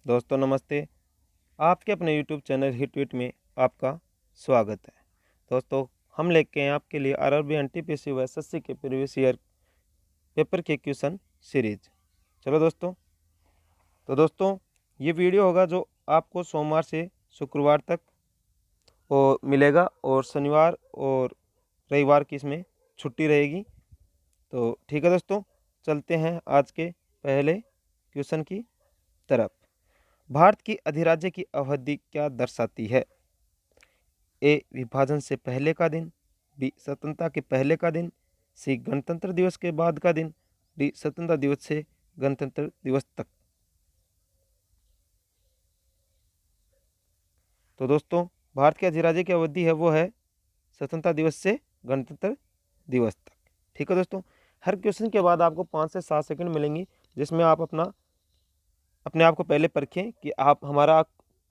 दोस्तों नमस्ते। आपके अपने यूट्यूब चैनल हिट में आपका स्वागत है। दोस्तों हम लेके हैं आपके लिए आरआरबी एनटीपीसी व एसएससी के प्रीवियस ईयर पेपर के क्वेश्चन सीरीज। चलो दोस्तों ये वीडियो होगा जो आपको सोमवार से शुक्रवार तक मिलेगा और शनिवार और रविवार की इसमें छुट्टी रहेगी। तो ठीक है दोस्तों, चलते हैं आज के पहले क्वेश्चन की तरफ। भारत की अधिराज्य की अवधि क्या दर्शाती है? ए विभाजन से पहले का दिन, बी स्वतंत्रता के पहले का दिन, सी गणतंत्र दिवस के बाद का दिन, डी स्वतंत्रता दिवस से गणतंत्र दिवस तक। तो दोस्तों भारत के अधिराज्य की अवधि है वो है स्वतंत्रता दिवस से गणतंत्र दिवस तक। ठीक है दोस्तों, हर क्वेश्चन के बाद आपको 5 से 7 सेकंड मिलेंगी जिसमें आप अपने आप को पहले परखें कि आप हमारा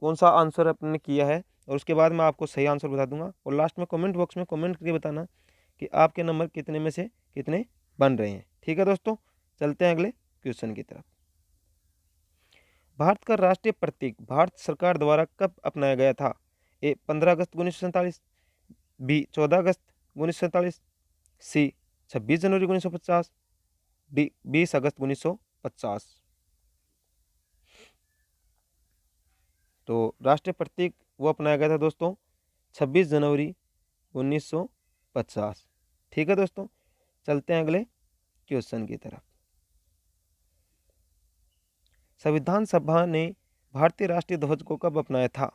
कौन सा आंसर आपने किया है, और उसके बाद मैं आपको सही आंसर बता दूंगा। और लास्ट में कमेंट बॉक्स में कमेंट करके बताना कि आपके नंबर कितने में से कितने बन रहे हैं। ठीक है दोस्तों, चलते हैं अगले क्वेश्चन की तरफ। भारत का राष्ट्रीय प्रतीक भारत सरकार द्वारा कब अपनाया गया था? ए 15 अगस्त 1947, बी 14 अगस्त 1947, सी 26 जनवरी 1950, डी 20 अगस्त 1950। तो राष्ट्रीय प्रतीक वो अपनाया गया था दोस्तों 26 जनवरी 1950। ठीक है दोस्तों, चलते हैं अगले क्वेश्चन की तरफ। संविधान सभा ने भारतीय राष्ट्रीय ध्वज को कब अपनाया था?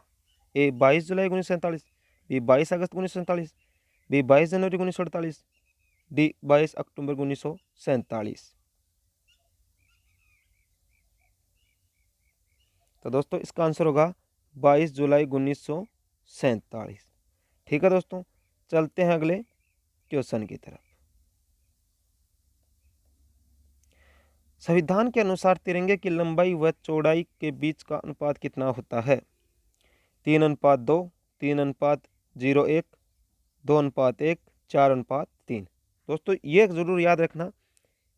ए 22 जुलाई 1947, बी 22 अगस्त 1947, बी 22 जनवरी 1948, डी 22 अक्टूबर 1947। तो दोस्तों इसका आंसर होगा 22 जुलाई 1947। ठीक है दोस्तों, चलते हैं अगले क्वेश्चन की तरफ। संविधान के अनुसार तिरंगे की लंबाई व चौड़ाई के बीच का अनुपात कितना होता है? 3:2, 3:01, 2:1, 4:3। दोस्तों ये जरूर याद रखना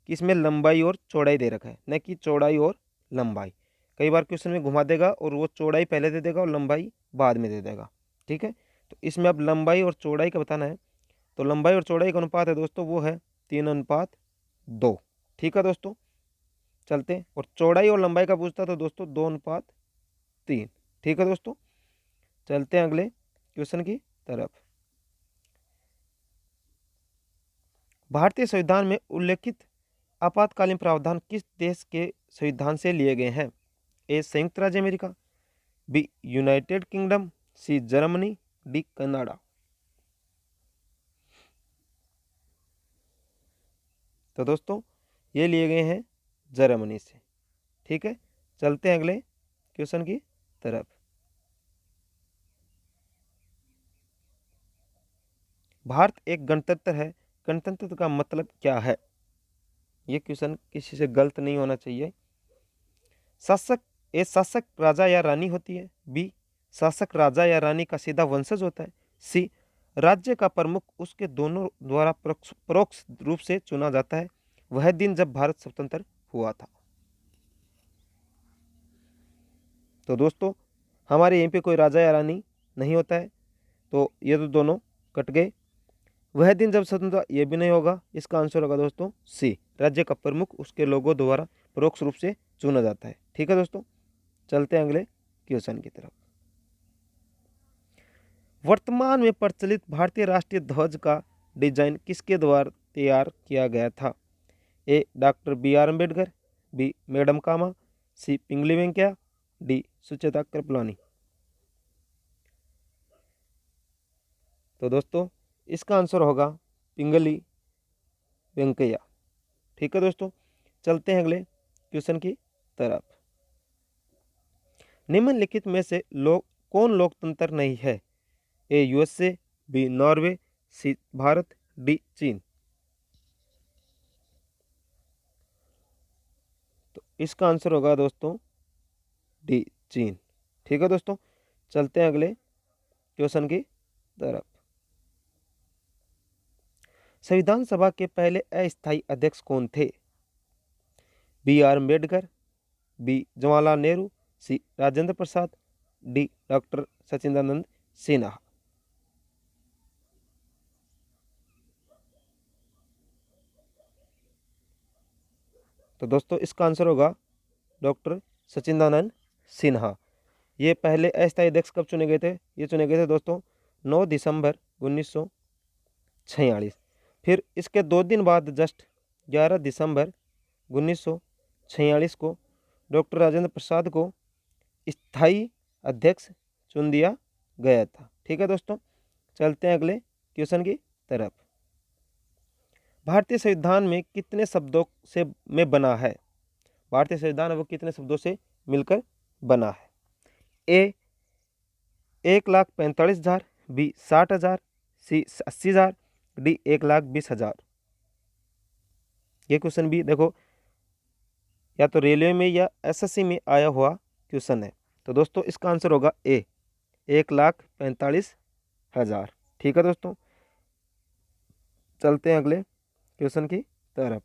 कि इसमें लंबाई और चौड़ाई दे रखा है, न कि चौड़ाई और लंबाई। कई बार क्वेश्चन में घुमा देगा और वो चौड़ाई पहले दे देगा और लंबाई बाद में दे देगा। ठीक है, तो इसमें अब लंबाई और चौड़ाई का बताना है। तो लंबाई और चौड़ाई का अनुपात है दोस्तों वो है 3:2। ठीक है दोस्तों, चलते हैं। और चौड़ाई और लंबाई का पूछता तो दोस्तों 2:3। ठीक है दोस्तों, चलते हैं अगले क्वेश्चन की तरफ। भारतीय संविधान में उल्लेखित आपातकालीन प्रावधान किस देश के संविधान से लिए गए हैं? ए संयुक्त राज्य अमेरिका, B United Kingdom, C Germany, D Canada. तो दोस्तों ये लिए गए हैं जर्मनी से। ठीक है, चलते हैं अगले क्वेश्चन की तरफ। भारत एक गणतंत्र है, गणतंत्र का मतलब क्या है? ये क्वेश्चन किसी से गलत नहीं होना चाहिए। शासक राजा या रानी होती है, बी शासक राजा या रानी का सीधा वंशज होता है, सी राज्य का प्रमुख उसके दोनों द्वारा परोक्ष रूप से चुना जाता है वह दिन जब भारत स्वतंत्र हुआ था। तो दोस्तों हमारे यहीं पे कोई राजा या रानी नहीं होता है, तो ये तो दोनों कट गए। वह दिन जब स्वतंत्र, ये भी नहीं होगा। इसका आंसर होगा दोस्तों सी राज्य का प्रमुख उसके लोगों द्वारा परोक्ष रूप से चुना जाता है। ठीक है दोस्तों, चलते हैं अगले क्वेश्चन की तरफ। वर्तमान में प्रचलित भारतीय राष्ट्रीय ध्वज का डिजाइन किसके द्वारा तैयार किया गया था? A doctor B R. Ambedkar, B madam Cama, C Pingali Venkayya, D Sucheta Kripalani. तो दोस्तों इसका आंसर होगा पिंगली वेंकैया। ठीक है दोस्तों, चलते हैं अगले क्वेश्चन की तरफ। निम्नलिखित में से कौन लोकतंत्र नहीं है? A USA, B Norway, C Bharat, D चीन। तो इसका आंसर होगा दोस्तों डी चीन। ठीक है दोस्तों, चलते हैं अगले क्वेश्चन की तरफ। संविधान सभा के पहले अस्थायी अध्यक्ष कौन थे? B R Ambedkar, B Jawaharlal Nehru, C Rajendra Prasad, D doctor Sachidanand Sinha. तो दोस्तों इसका आंसर होगा डॉक्टर सचिदानंद सिन्हा। ये पहले अस्थायी अध्यक्ष कब चुने गए थे? ये चुने गए थे दोस्तों 9 दिसंबर 1946। फिर इसके 2 दिन बाद जस्ट 11 दिसंबर 1946 को डॉक्टर राजेंद्र प्रसाद को स्थायी अध्यक्ष चुन दिया गया था। ठीक है दोस्तों, चलते हैं अगले क्वेश्चन की तरफ। भारतीय संविधान में कितने शब्दों से में बना है? भारतीय संविधान वो कितने शब्दों से मिलकर बना है? ए 1,45,000, बी 60,000, सी 80,000, डी 1,20,000। ये क्वेश्चन भी देखो या तो रेलवे में या एसएससी में आया हुआ क्वेश्चन है। तो दोस्तों इसका आंसर होगा ए 1,45,000। ठीक है दोस्तों, चलते हैं अगले क्वेश्चन की तरफ।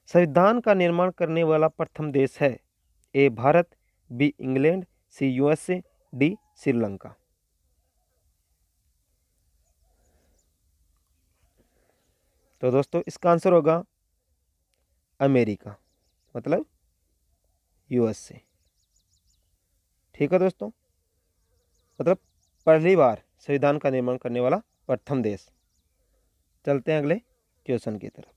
संविधान का निर्माण करने वाला प्रथम देश है? A Bharat, B England, C USA, D Sri Lanka. तो दोस्तों इसका आंसर होगा अमेरिका, मतलब यूएसए। ठीक है दोस्तों, मतलब पहली बार संविधान का निर्माण करने वाला प्रथम देश। चलते हैं अगले क्वेश्चन की तरफ।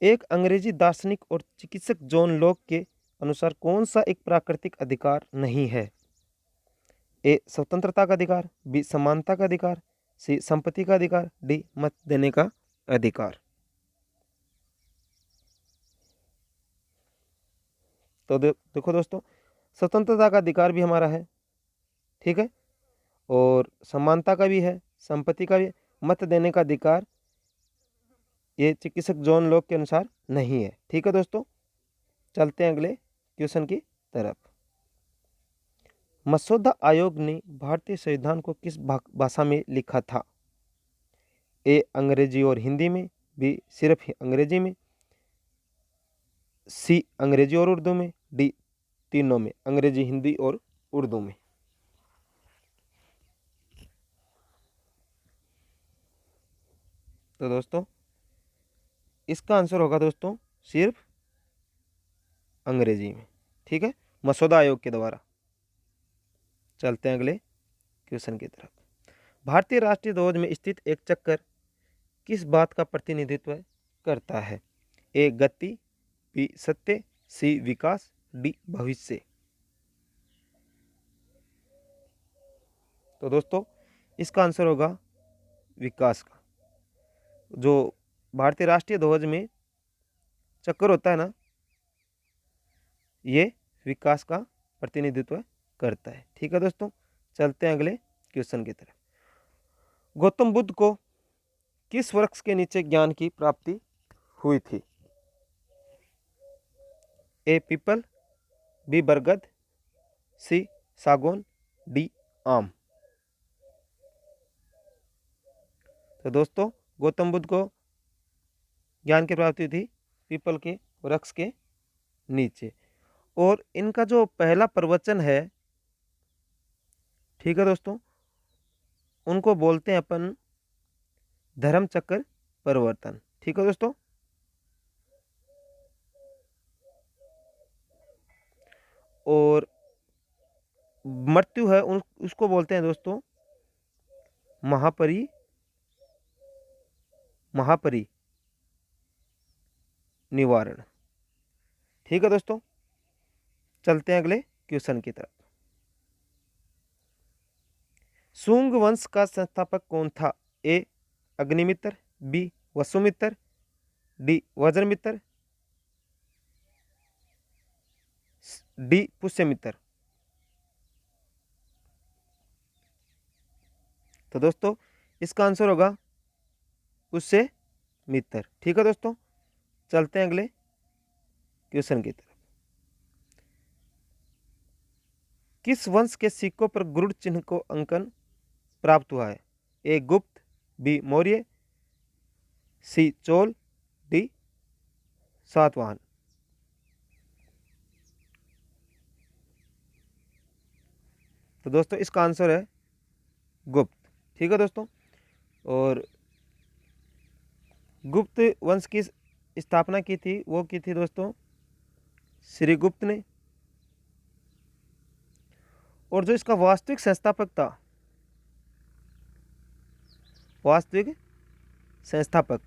एक अंग्रेजी दार्शनिक और चिकित्सक जॉन लॉक के अनुसार कौन सा एक प्राकृतिक अधिकार नहीं है? ए स्वतंत्रता का अधिकार, बी समानता का अधिकार, सी संपत्ति का अधिकार, डी मत देने का अधिकार। तो देखो दोस्तों, स्वतंत्रता का अधिकार भी हमारा है, ठीक है, और समानता का भी है, संपत्ति का भी, मत देने का अधिकार ये चिकित्सक जॉन लॉक के अनुसार नहीं है। ठीक है दोस्तों, चलते हैं अगले क्वेश्चन की तरफ। मसौदा आयोग ने भारतीय संविधान को किस भाषा में लिखा था? ए अंग्रेजी और हिंदी में, बी सिर्फ अंग्रेजी में, सी अंग्रेजी और उर्दू में, डी तीनों में, अंग्रेजी, हिंदी और उर्दू में। तो दोस्तों इसका आंसर होगा दोस्तों सिर्फ अंग्रेजी में। ठीक है, मसौदा आयोग के द्वारा। चलते हैं अगले क्वेश्चन की तरफ। भारतीय राष्ट्रीय ध्वज में स्थित एक चक्कर किस बात का प्रतिनिधित्व करता है? ए गति, बी सत्य, सी विकास, डी भविष्य। तो दोस्तों इसका आंसर होगा विकास का। जो भारतीय राष्ट्रीय ध्वज में चक्कर होता है ना, ये विकास का प्रतिनिधित्व करता है। ठीक है दोस्तों, चलते हैं अगले क्वेश्चन की तरफ। गौतम बुद्ध को किस वृक्ष के नीचे ज्ञान की प्राप्ति हुई थी? ए पीपल, बी बरगद, सी सागौन, डी आम। तो दोस्तों गौतम बुद्ध को ज्ञान की प्राप्ति थी पीपल के वृक्ष के नीचे, और इनका जो पहला प्रवचन है, ठीक है दोस्तों, उनको बोलते हैं अपन धर्म चक्र परिवर्तन। ठीक है दोस्तों, और मृत्यु है उसको बोलते हैं दोस्तों महापरि निवारण। ठीक है दोस्तों, चलते हैं अगले क्वेश्चन की तरफ। शुंग वंश का संस्थापक कौन था? A Agnimitra, B Vasumitra, D Vajramitra, D Pushyamitra. तो दोस्तों इसका आंसर होगा पुष्यमित्र। ठीक है दोस्तों, चलते हैं अगले क्वेश्चन की तरफ। किस वंश के सिक्कों पर गरुड़ चिन्ह को अंकन प्राप्त हुआ है? ए गुप्त, बी मौर्य, सी चोल, डी सातवाहन। तो दोस्तों इसका आंसर है गुप्त। ठीक है दोस्तों, और गुप्त वंश की स्थापना की थी, वो की थी दोस्तों श्री गुप्त ने। और जो इसका वास्तविक संस्थापक था, वास्तविक संस्थापक,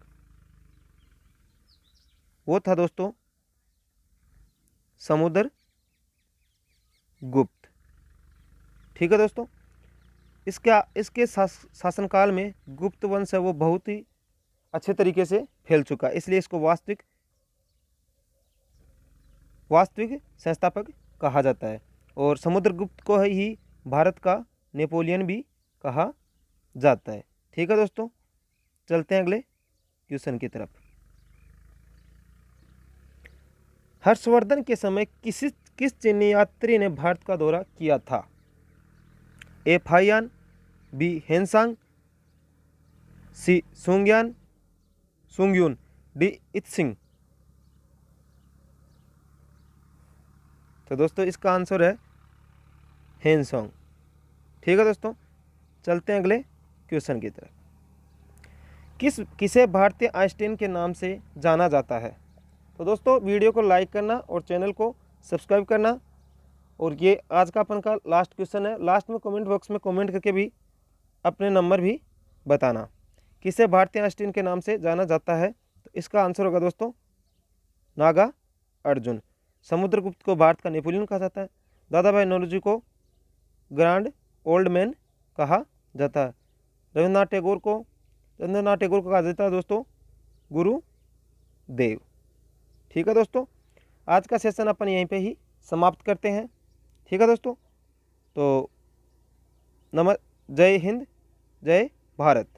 वो था दोस्तों समुद्र गुप्त। ठीक है दोस्तों, इसके शासनकाल में गुप्त वंश है वो बहुत ही अच्छे तरीके से फैल चुका, इसलिए इसको वास्तविक संस्थापक कहा जाता है। और समुद्रगुप्त को ही भारत का नेपोलियन भी कहा जाता है। ठीक है दोस्तों, चलते हैं अगले क्वेश्चन की तरफ। हर्षवर्धन के समय किस चीनी यात्री ने भारत का दौरा किया था? ए फाहियान, बी हेनसांग, सी सुंगयुन, डी इत्सिंग। तो दोस्तों इसका आंसर है हेनसोंग। ठीक है दोस्तों, चलते हैं अगले क्वेश्चन की तरफ। किसे भारतीय आइंस्टीन के नाम से जाना जाता है? तो दोस्तों वीडियो को लाइक करना और चैनल को सब्सक्राइब करना। और ये आज का अपन का लास्ट क्वेश्चन है, लास्ट में कमेंट बॉक्स में कमेंट करके भी अपने नंबर भी बताना, किसे भारतीय आइंस्टीन के नाम से जाना जाता है? तो इसका आंसर होगा दोस्तों नागा अर्जुन। समुद्रगुप्त को भारत का नेपोलियन कहा जाता है। दादा भाई नौरोजी को ग्रैंड ओल्ड मैन कहा जाता है। रविन्द्रनाथ टैगोर को कहा जाता है दोस्तों गुरुदेव। ठीक है दोस्तों, आज का सेशन अपन यहीं पे ही समाप्त करते हैं। ठीक है दोस्तों, तो जय हिंद, जय भारत।